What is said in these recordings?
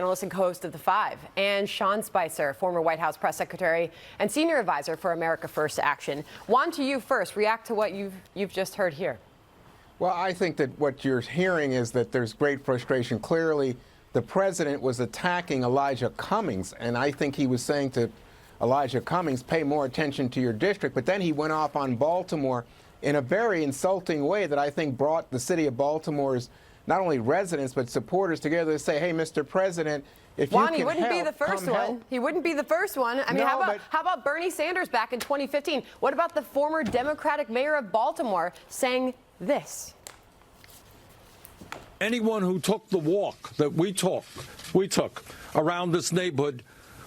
analyst and co-host of The Five, and Sean Spicer, former White House press secretary and senior advisor for America First Action. Juan, to you first. React to what you've just heard here. Well, I think that what you're hearing is that there's great frustration. Clearly, the president was attacking Elijah Cummings, and I think he was saying to Elijah Cummings, pay more attention to your district. But then he went off on Baltimore in a very insulting way that I think brought the city of Baltimore's not only residents but supporters together to say, hey, Mr. President, if Juan, you can he wouldn't help, be the first one. help. He wouldn't be the first one. I mean, No, how about Bernie Sanders back in 2015? What about the former Democratic mayor of Baltimore saying this? Anyone who took the walk that we took around this neighborhood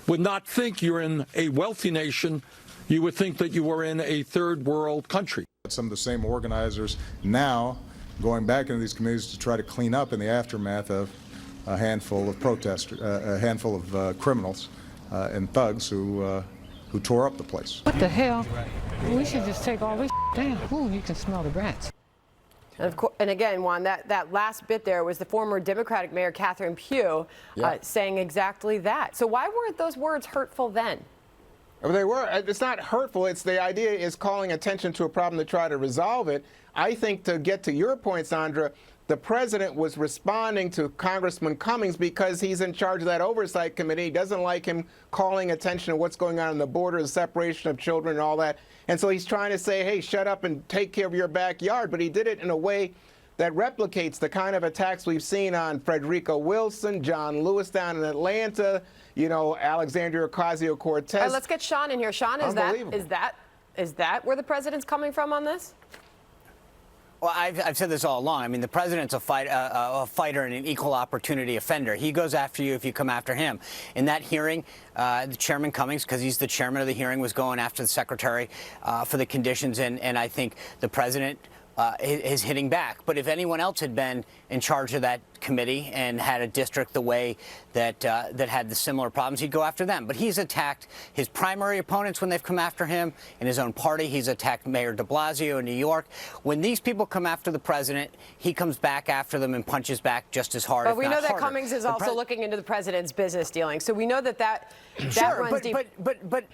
would not think you're in a wealthy nation. You would think that you were in a third world country. Some of the same organizers now going back into these communities to try to clean up in the aftermath of a handful of protesters, a handful of criminals and thugs who tore up the place. What the hell? We should just take all this down. Ooh, you can smell the rats. And again, Juan, that last bit there was the former Democratic Mayor Catherine Pugh saying exactly that. So why weren't those words hurtful then? Well, they were. It's not hurtful. It's the idea is calling attention to a problem to try to resolve it. I think to get to your point, Sandra, the president was responding to Congressman Cummings because he's in charge of that oversight committee. He doesn't like him calling attention to what's going on the border, the separation of children and all that. And so he's trying to say, hey, shut up and take care of your backyard. But he did it in a way that replicates the kind of attacks we've seen on Frederica Wilson, John Lewis down in Atlanta, you know, Alexandria Ocasio-Cortez. Let's get Sean in here. Sean, is that where the president's coming from on this? Well, I've said this all along. I mean, the president's a fighter and an equal opportunity offender. He goes after you if you come after him. In that hearing, the Chairman Cummings, because he's the chairman of the hearing, was going after the secretary for the conditions, and I think the president is hitting back. But if anyone else had been in charge of that committee and had a district the way that had the similar problems, he'd go after them. But he's attacked his primary opponents when they've come after him in his own party. He's attacked Mayor de Blasio in New York. When these people come after the president, he comes back after them and punches back just as hard. But we know that Cummings is also looking into the president's business dealings. So we know that runs deep. But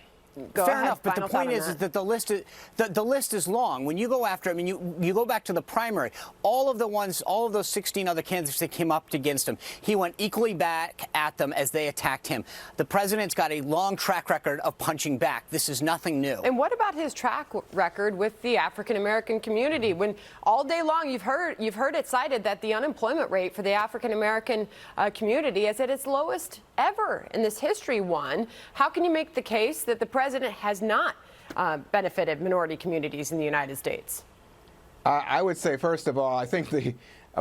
fair enough, but the point is that the list is long. When you go after, I mean, you go back to the primary. All of those 16 other candidates that came up against him, he went equally back at them as they attacked him. The president's got a long track record of punching back. This is nothing new. And what about his track record with the African American community? When all day long you've heard it cited that the unemployment rate for the African American community is at its lowest ever in this history. One, how can you make the case that the president has not benefited minority communities in the United States? I would say, first of all, I think the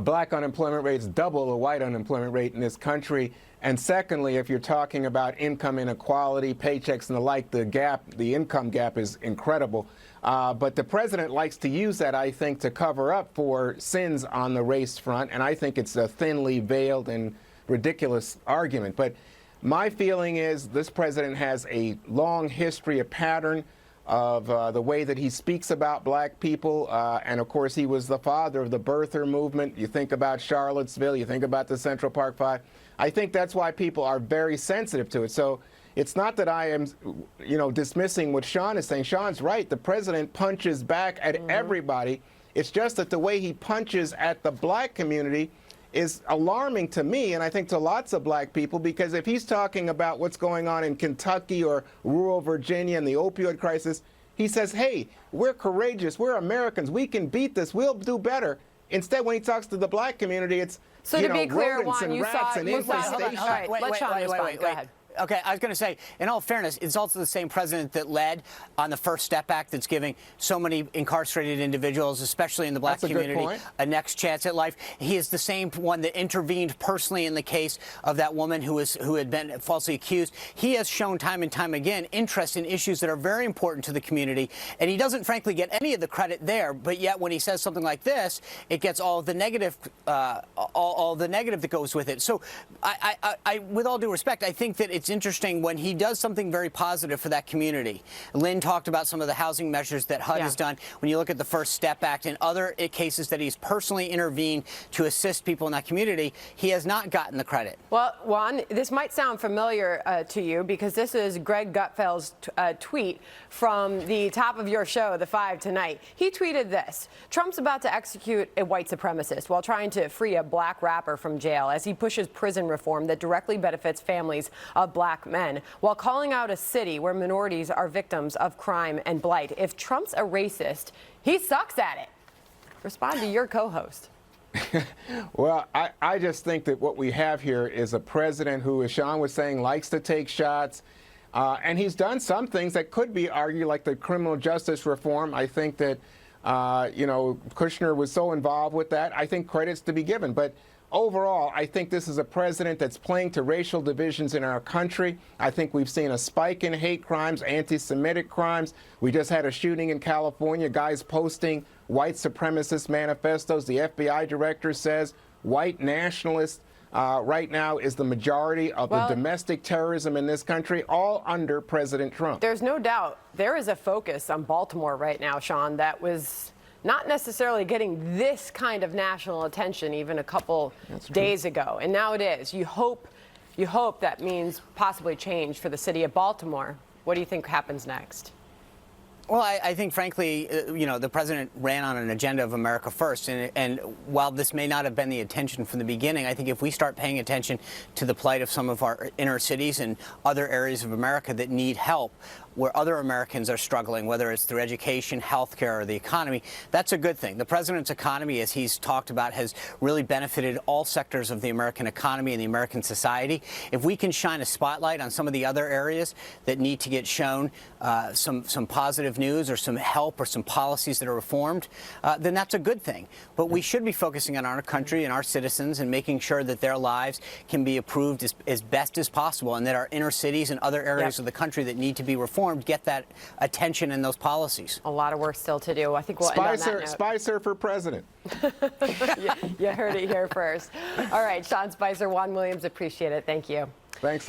black unemployment rate is double the white unemployment rate in this country. And secondly, if you're talking about income inequality, paychecks and the like, the income gap is incredible. But the president likes to use that, I think, to cover up for sins on the race front. And I think it's a thinly veiled and ridiculous argument. But my feeling is this president has a long history, a pattern of the way that he speaks about black people. And of course, he was the father of the birther movement. You think about Charlottesville, you think about the Central Park Five. I think that's why people are very sensitive to it. So it's not that I am, dismissing what Sean is saying. Sean's right. The president punches back at everybody. It's just that the way he punches at the black community is alarming to me, and I think to lots of black people, because if he's talking about what's going on in Kentucky or rural Virginia and the opioid crisis, he says, hey, we're courageous, we're Americans, we can beat this, we'll do better. Instead, when he talks to the black community, it's, so to be clear, rodents Juan, and rats and infestation. All right, let Sean respond. Go ahead. Okay, I was going to say, in all fairness, it's also the same president that led on the First Step Act that's giving so many incarcerated individuals, especially in the black community, a next chance at life. He is the same one that intervened personally in the case of that woman who had been falsely accused. He has shown time and time again interest in issues that are very important to the community, and he doesn't, frankly, get any of the credit there. But yet, when he says something like this, it gets all the negative, all the negative that goes with it. So, I with all due respect, I think that it's interesting when he does something very positive for that community. Lynn talked about some of the housing measures that HUD has done. When you look at the First Step Act and other cases that he's personally intervened to assist people in that community, he has not gotten the credit. Well, Juan, this might sound familiar to you because this is Greg Gutfeld's tweet from the top of your show, The Five, tonight. He tweeted this: Trump's about to execute a white supremacist while trying to free a black rapper from jail as he pushes prison reform that directly benefits families of black men, while calling out a city where minorities are victims of crime and blight. If Trump's a racist, he sucks at it. Respond to your co-host. Well, I just think that what we have here is a president who, as Sean was saying, likes to take shots. And he's done some things that could be argued, like the criminal justice reform. I think that, Kushner was so involved with that. I think credit's to be given. But overall, I think this is a president that's playing to racial divisions in our country. I think we've seen a spike in hate crimes, anti-Semitic crimes. We just had a shooting in California, guys posting white supremacist manifestos. The FBI director says white nationalists right now is the majority of the domestic terrorism in this country, all under President Trump. There's no doubt there is a focus on Baltimore right now, Sean, that was not necessarily getting this kind of national attention even a couple days ago. And now it is. You hope that means possibly change for the city of Baltimore. What do you think happens next? Well, I think, frankly, the president ran on an agenda of America first. And while this may not have been the intention from the beginning, I think if we start paying attention to the plight of some of our inner cities and other areas of America that need help, where other Americans are struggling, whether it's through education, healthcare, or the economy, that's a good thing. The president's economy, as he's talked about, has really benefited all sectors of the American economy and the American society. If we can shine a spotlight on some of the other areas that need to get shown some positive news or some help or some policies that are reformed, then that's a good thing. But we should be focusing on our country and our citizens and making sure that their lives can be improved as best as possible, and that our inner cities and other areas of the country that need to be reformed get that attention and those policies. A lot of work still to do. I think we'll end on that note. Spicer for president. You heard it here first. All right, Sean Spicer, Juan Williams, appreciate it. Thank you. Thanks.